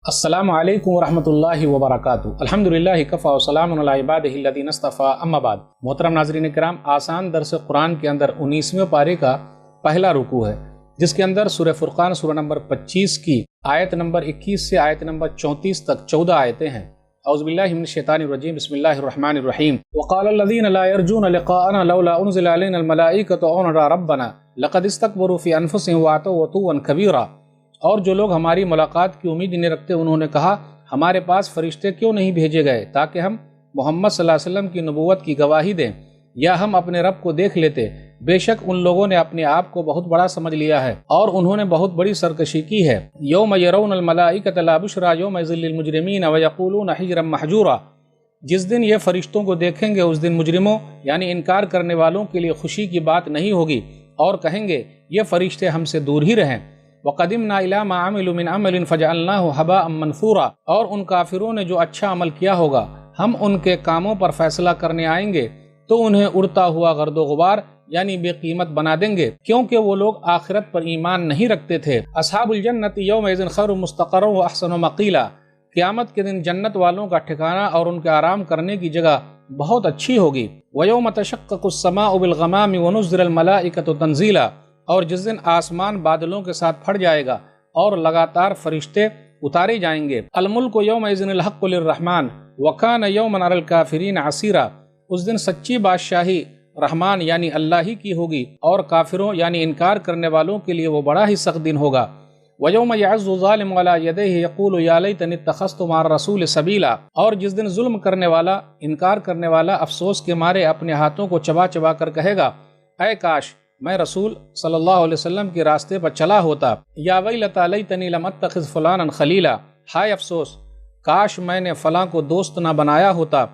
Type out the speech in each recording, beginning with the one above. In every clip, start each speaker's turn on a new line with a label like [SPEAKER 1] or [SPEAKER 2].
[SPEAKER 1] السلام علیکم ورحمۃ اللہ وبرکاتہ۔ الحمدللہ کفا وسلام علی عبادہ الذین اصطفیٰ، اما بعد۔ محترم ناظرین کرام، آسان درس قرآن کے اندر 19ویں پارے کا پہلا رکوع ہے، جس کے اندر سورہ فرقان سورہ نمبر 25 کی آیت نمبر 21 سے آیت نمبر 34 تک 14 آیتیں ہیں۔ اعوذ باللہ من الشیطان الرجیم، بسم اللہ الرحمن الرحیم۔ وقال الذین لا يرجون لقاءنا لولا انزل علینا الملائکۃ او نرى ربنا لقد استكبروا فی انفسهم واتوا عتوا کبیرا۔ اور جو لوگ ہماری ملاقات کی امید نہیں رکھتے، انہوں نے کہا ہمارے پاس فرشتے کیوں نہیں بھیجے گئے تاکہ ہم محمد صلی اللہ علیہ وسلم کی نبوت کی گواہی دیں یا ہم اپنے رب کو دیکھ لیتے۔ بے شک ان لوگوں نے اپنے آپ کو بہت بڑا سمجھ لیا ہے اور انہوں نے بہت بڑی سرکشی کی ہے۔ یوم یرون الملائکۃ لا بشری یومئذ للمجرمین ویقولون حجرا محجورا۔ جس دن یہ فرشتوں کو دیکھیں گے اس دن مجرموں یعنی انکار کرنے والوں کے لیے خوشی کی بات نہیں ہوگی اور کہیں گے یہ فرشتے ہم سے دور ہی رہیں۔ وَقَدِمْنَا إِلَىٰ مَا عَمِلُوا مِنْ عَمَلٍ فَجَعَلْنَاهُ هَبَاءً مَنْثُورًا۔ اور ان کافروں نے جو اچھا عمل کیا ہوگا ہم ان کے کاموں پر فیصلہ کرنے آئیں گے تو انہیں اڑتا ہوا گرد و غبار یعنی بے قیمت بنا دیں گے، کیونکہ وہ لوگ آخرت پر ایمان نہیں رکھتے تھے۔ اصحاب الجنت یومئذ خیر مستقرا واحسن مقیلا۔ قیامت کے دن جنت والوں کا ٹھکانہ اور ان کے آرام کرنے کی جگہ بہت اچھی ہوگی۔ وَيَوْمَ تَشَقَّقُ السَّمَاءُ بِالْغَمَامِ وَنُزِّلَ الْمَلَائِكَةُ تَنزِيلًا۔ اور جس دن آسمان بادلوں کے ساتھ پھٹ جائے گا اور لگاتار فرشتے اتارے جائیں گے۔ الملک یومئذ الحق للرحمن وکان یوما علی الکافرین عسیرا۔ اس دن سچی بادشاہی رحمان یعنی اللہ ہی کی ہوگی اور کافروں یعنی انکار کرنے والوں کے لیے وہ بڑا ہی سخت دن ہوگا۔ وَيَوْمَ يَعِضُّ الظَّالِمُ عَلَىٰ يَدَيْهِ يَقُولُ يَا لَيْتَنِي اتَّخَذْتُ مَعَ الرَّسُولِ سَبِيلًا۔ اور جس دن ظلم کرنے والا انکار کرنے والا افسوس کے مارے اپنے ہاتھوں کو چبا چبا کر کہے گا اے کاش میں رسول صلی اللہ علیہ وسلم کے راستے پر چلا ہوتا۔ یا ویلتی لیتنی لم اتخذ فلانا خلیلا۔ ہائے افسوس کاش میں نے فلاں کو دوست نہ بنایا ہوتا۔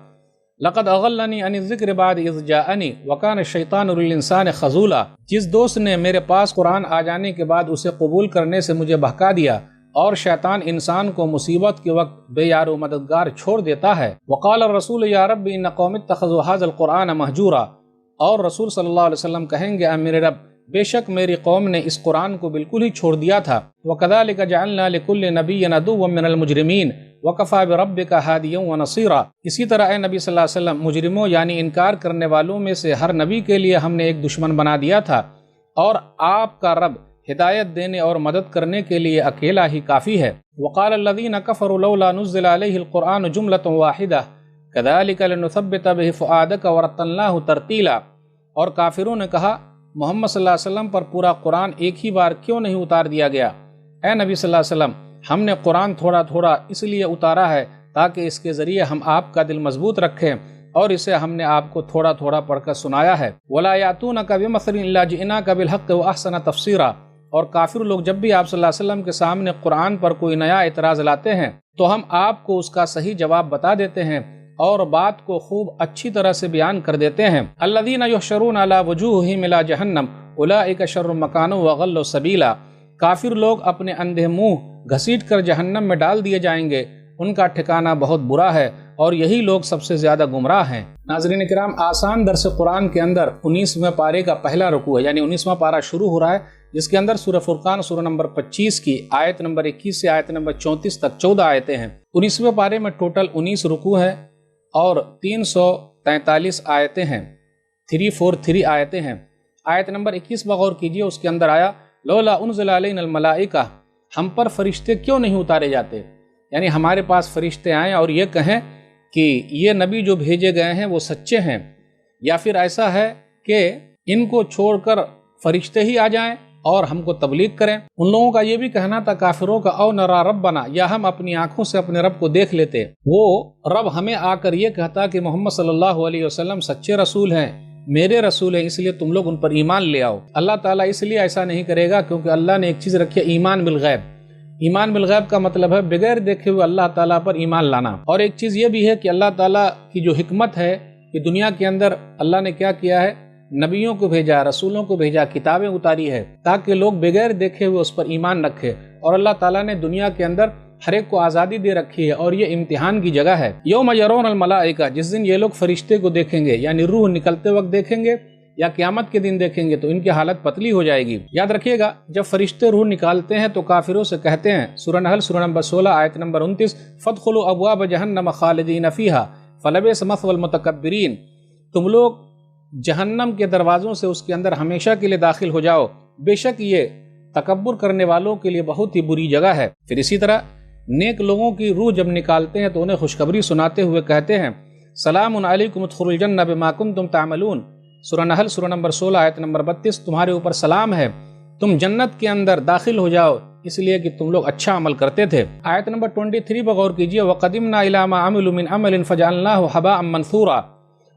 [SPEAKER 1] لقد اضلنی عن الذکر بعد اذ جاءنی وکان الشیطان للانسان خذولا۔ جس دوست نے میرے پاس قرآن آ جانے کے بعد اسے قبول کرنے سے مجھے بہکا دیا اور شیطان انسان کو مصیبت کے وقت بے یار و مددگار چھوڑ دیتا ہے۔ وقال الرسول یا رب ان قوم اتخذوا هذا القرآن مہجورا۔ اور رسول صلی اللہ علیہ وسلم کہیں گے اے میرے رب بے شک میری قوم نے اس قرآن کو بالکل ہی چھوڑ دیا تھا۔ وَكَذَلِكَ جَعَلْنَا لِكُلِّ نَبِيٍّ عَدُوًّا مِّنَ الْمُجْرِمِينَ وَكَفَىٰ بِرَبِّكَ هَادِيًا وَنَصِيرًا۔ اسی طرح اے نبی صلی اللہ علیہ وسلم مجرموں یعنی انکار کرنے والوں میں سے ہر نبی کے لیے ہم نے ایک دشمن بنا دیا تھا اور آپ کا رب ہدایت دینے اور مدد کرنے کے لیے اکیلا ہی کافی ہے۔ وَقَالَ الَّذِينَ كَفَرُوا لَوْلَا نُزِّلَ عَلَيْهِ الْقُرْآنُ جُمْلَةٌ وَاحِدَةٌ كَذَلِكَ لِنُثَبِّتَ بِهِ فُؤَادَكَ وَرَتَّلْنَاهُ تَرْتِيلًا۔ اور کافروں نے کہا محمد صلی اللہ علیہ وسلم پر پورا قرآن ایک ہی بار کیوں نہیں اتار دیا گیا؟ اے نبی صلی اللہ علیہ وسلم ہم نے قرآن تھوڑا تھوڑا اس لیے اتارا ہے تاکہ اس کے ذریعے ہم آپ کا دل مضبوط رکھیں اور اسے ہم نے آپ کو تھوڑا تھوڑا پڑھ کر سنایا ہے۔ وَلَا يَأْتُونَكَ بِمَثَلٍ إِلَّا جِئْنَاكَ بِالْحَقِّ وَأَحْسَنَ تَفْسِيرًا۔ اور کافر لوگ جب بھی آپ صلی اللہ علیہ وسلم کے سامنے قرآن پر کوئی نیا اعتراض لاتے ہیں تو ہم آپ کو اس کا صحیح جواب بتا دیتے ہیں اور بات کو خوب اچھی طرح سے بیان کر دیتے ہیں۔ الذین یحشرون علی وجوہہم الی جہنم اولئک شر مکانا واضل سبیلا۔ کافر لوگ اپنے اندھے منہ گھسیٹ کر جہنم میں ڈال دیے جائیں گے، ان کا ٹھکانہ بہت برا ہے اور یہی لوگ سب سے زیادہ گمراہ ہیں۔ ناظرین کرام، آسان درس قرآن کے اندر 19ویں پارے کا پہلا رکوع ہے، یعنی 19واں پارہ شروع ہو رہا ہے، جس کے اندر سورہ فرقان سورہ نمبر 25 کی آیت نمبر 21 سے آیت نمبر 34 تک 14 آیتیں ہیں۔ 19ویں پارے میں ٹوٹل 19 رکوع ہیں اور 343 آیتیں ہیں، 343 آیتیں ہیں۔ آیت نمبر 21 بغور کیجئے، اس کے اندر آیا لولا انزل علینا الملائکہ، ہم پر فرشتے کیوں نہیں اتارے جاتے؟ یعنی ہمارے پاس فرشتے آئیں اور یہ کہیں کہ یہ نبی جو بھیجے گئے ہیں وہ سچے ہیں، یا پھر ایسا ہے کہ ان کو چھوڑ کر فرشتے ہی آ جائیں اور ہم کو تبلیغ کریں۔ ان لوگوں کا یہ بھی کہنا تھا کافروں کا او نرا ربنا، یا ہم اپنی آنکھوں سے اپنے رب کو دیکھ لیتے۔ وہ رب ہمیں آ کر یہ کہتا کہ محمد صلی اللہ علیہ وسلم سچے رسول ہیں، میرے رسول ہیں، اس لیے تم لوگ ان پر ایمان لے آؤ۔ اللہ تعالیٰ اس لیے ایسا نہیں کرے گا کیونکہ اللہ نے ایک چیز رکھی ہے ایمان بالغیب۔ ایمان بالغیب کا مطلب ہے بغیر دیکھے ہوئے اللہ تعالیٰ پر ایمان لانا۔ اور ایک چیز یہ بھی ہے کہ اللہ تعالیٰ کی جو حکمت ہے کہ دنیا کے اندر اللہ نے کیا کیا ہے، نبیوں کو بھیجا، رسولوں کو بھیجا، کتابیں اتاری ہے تاکہ لوگ بغیر دیکھے ہوئے اس پر ایمان رکھے۔ اور اللہ تعالیٰ نے دنیا کے اندر ہر ایک کو آزادی دے رکھی ہے اور یہ امتحان کی جگہ ہے۔ یوم یرون الملائکہ، جس دن یہ لوگ فرشتے کو دیکھیں گے یعنی روح نکلتے وقت دیکھیں گے یا قیامت کے دن دیکھیں گے تو ان کی حالت پتلی ہو جائے گی۔ یاد رکھیے گا، جب فرشتے روح نکالتے ہیں تو کافروں سے کہتے ہیں، سورہ نحل سورہ نمبر 16 آیت نمبر 29، فادخلوا ابواب جہنم خالدین فیہا فلبئس مثوی المتکبرین، تم لوگ جہنم کے دروازوں سے اس کے اندر ہمیشہ کے لیے داخل ہو جاؤ، بے شک یہ تکبر کرنے والوں کے لیے بہت ہی بری جگہ ہے۔ پھر اسی طرح نیک لوگوں کی روح جب نکالتے ہیں تو انہیں خوشخبری سناتے ہوئے کہتے ہیں، سلام علیکم ادخلوا الجنہ بما کنتم تعملون، سورہ نحل سورہ نمبر 16 آیت نمبر 32، تمہارے اوپر سلام ہے، تم جنت کے اندر داخل ہو جاؤ اس لیے کہ تم لوگ اچھا عمل کرتے تھے۔ آیت نمبر 23 پر غور کیجئے، وَقَدِمْنَا إِلَىٰ مَا عَمِلُوا مِنْ عَمَلٍ فَجَعَلْنَاهُ حَبَاءً مَنْثُورًا،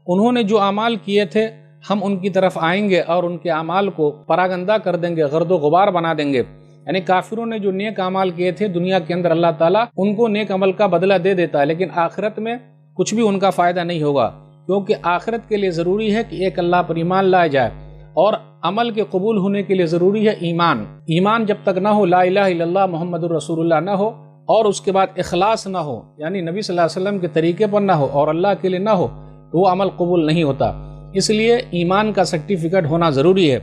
[SPEAKER 1] انہوں نے جو اعمال کیے تھے ہم ان کی طرف آئیں گے اور ان کے اعمال کو پراگندہ کر دیں گے، گرد و غبار بنا دیں گے۔ یعنی کافروں نے جو نیک اعمال کیے تھے دنیا کے اندر اللہ تعالیٰ ان کو نیک عمل کا بدلہ دے دیتا ہے، لیکن آخرت میں کچھ بھی ان کا فائدہ نہیں ہوگا، کیونکہ آخرت کے لیے ضروری ہے کہ ایک اللہ پر ایمان لائے جائے، اور عمل کے قبول ہونے کے لیے ضروری ہے ایمان۔ ایمان جب تک نہ ہو، لا الہ الا اللہ محمد الرسول اللہ نہ ہو، اور اس کے بعد اخلاص نہ ہو، یعنی نبی صلی اللہ علیہ وسلم کے طریقے پر نہ ہو اور اللہ کے لیے نہ ہو، تو وہ عمل قبول نہیں ہوتا۔ اس لیے ایمان کا سرٹیفکیٹ ہونا ضروری ہے۔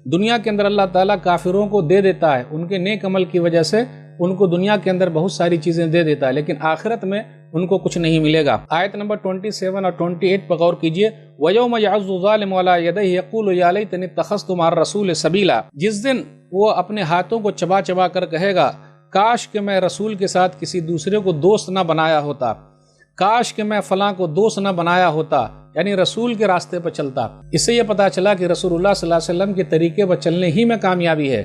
[SPEAKER 1] دنیا کے اندر اللہ تعالیٰ کافروں کو دے دیتا ہے، ان کے نیک عمل کی وجہ سے ان کو دنیا کے اندر بہت ساری چیزیں دے دیتا ہے، لیکن آخرت میں ان کو کچھ نہیں ملے گا۔ آیت نمبر 27 اور 28 پر غور کیجئے، وَيَوْمَ يَعَضُّ الظَّالِمُ عَلَىٰ يَدَيْهِ يَقُولُ يَا لَيْتَنِي اتَّخَذْتُ مَعَ الرَّسُولِ سَبِيلًا، جس دن وہ اپنے ہاتھوں کو چبا چبا کر کہے گا، کاش کہ میں رسول کے ساتھ کسی دوسرے کو دوست نہ بنایا ہوتا، کاش کہ میں فلاں کو دوست نہ بنایا ہوتا، یعنی رسول کے راستے پر چلتا۔ اس سے یہ پتا چلا کہ رسول اللہ صلی اللہ علیہ وسلم کے طریقے پر چلنے ہی میں کامیابی ہے،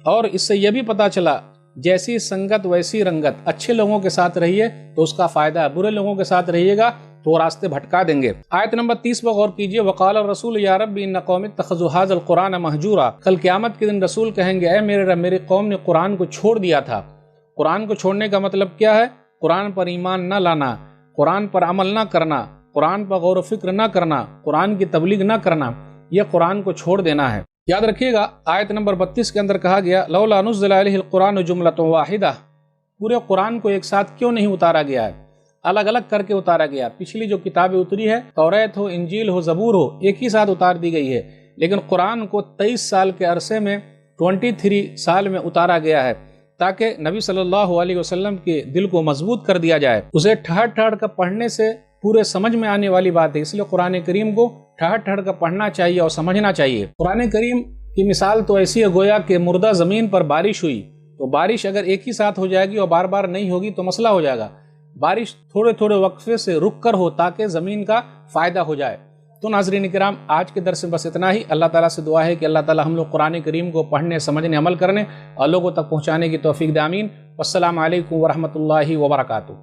[SPEAKER 1] اور اس سے یہ بھی پتا چلا جیسی سنگت ویسی رنگت، اچھے لوگوں کے ساتھ رہیے تو اس کا فائدہ ہے، برے لوگوں کے ساتھ رہیے گا تو راستے بھٹکا دیں گے۔ آیت نمبر 30 پر غور کیجئے، وقال الرسول یا رب ان قوم اتخذوا هذا القرآن مہجورا، کل قیامت کے دن رسول کہیں گے، اے میرے رب، میری قوم نے قرآن کو چھوڑ دیا تھا۔ قرآن کو چھوڑنے کا مطلب کیا ہے؟ قرآن پر ایمان نہ لانا، قرآن پر عمل نہ کرنا، قرآن پر غور و فکر نہ کرنا، قرآن کی تبلیغ نہ کرنا، یہ قرآن کو چھوڑ دینا ہے۔ یاد رکھیے گا، آیت نمبر 32 کے اندر کہا گیا، لولا نزل علیہ القرآن جملۃ واحدہ، پورے قرآن کو ایک ساتھ کیوں نہیں اتارا گیا ہے، الگ الگ کر کے اتارا گیا۔ پچھلی جو کتابیں اتری ہے، توریت ہو، انجیل ہو، زبور ہو، ایک ہی ساتھ اتار دی گئی ہے، لیکن قرآن کو 23 سال کے عرصے میں 23 سال میں اتارا گیا ہے، تاکہ نبی صلی اللہ علیہ وسلم کے دل کو مضبوط کر دیا جائے۔ اسے ٹھہر ٹھہر کر پڑھنے سے پورے سمجھ میں آنے والی بات ہے، اس لیے قرآن کریم کو ٹھہر ٹھہر کر پڑھنا چاہیے اور سمجھنا چاہیے۔ قرآن کریم کی مثال تو ایسی ہے گویا کہ مردہ زمین پر بارش ہوئی، تو بارش اگر ایک ہی ساتھ ہو جائے گی اور بار بار نہیں ہوگی تو مسئلہ ہو جائے گا۔ بارش تھوڑے تھوڑے وقفے سے رک کر ہو تاکہ زمین کا فائدہ ہو جائے۔ تو ناظرین کرام، آج کے درس میں بس اتنا ہی۔ اللہ تعالیٰ سے دعا ہے کہ اللہ تعالیٰ ہم لوگ قرآن کریم کو پڑھنے، سمجھنے، عمل کرنے اور لوگوں تک پہنچانے کی توفیق دے، آمین۔ والسلام علیکم ورحمۃ اللہ وبرکاتہ۔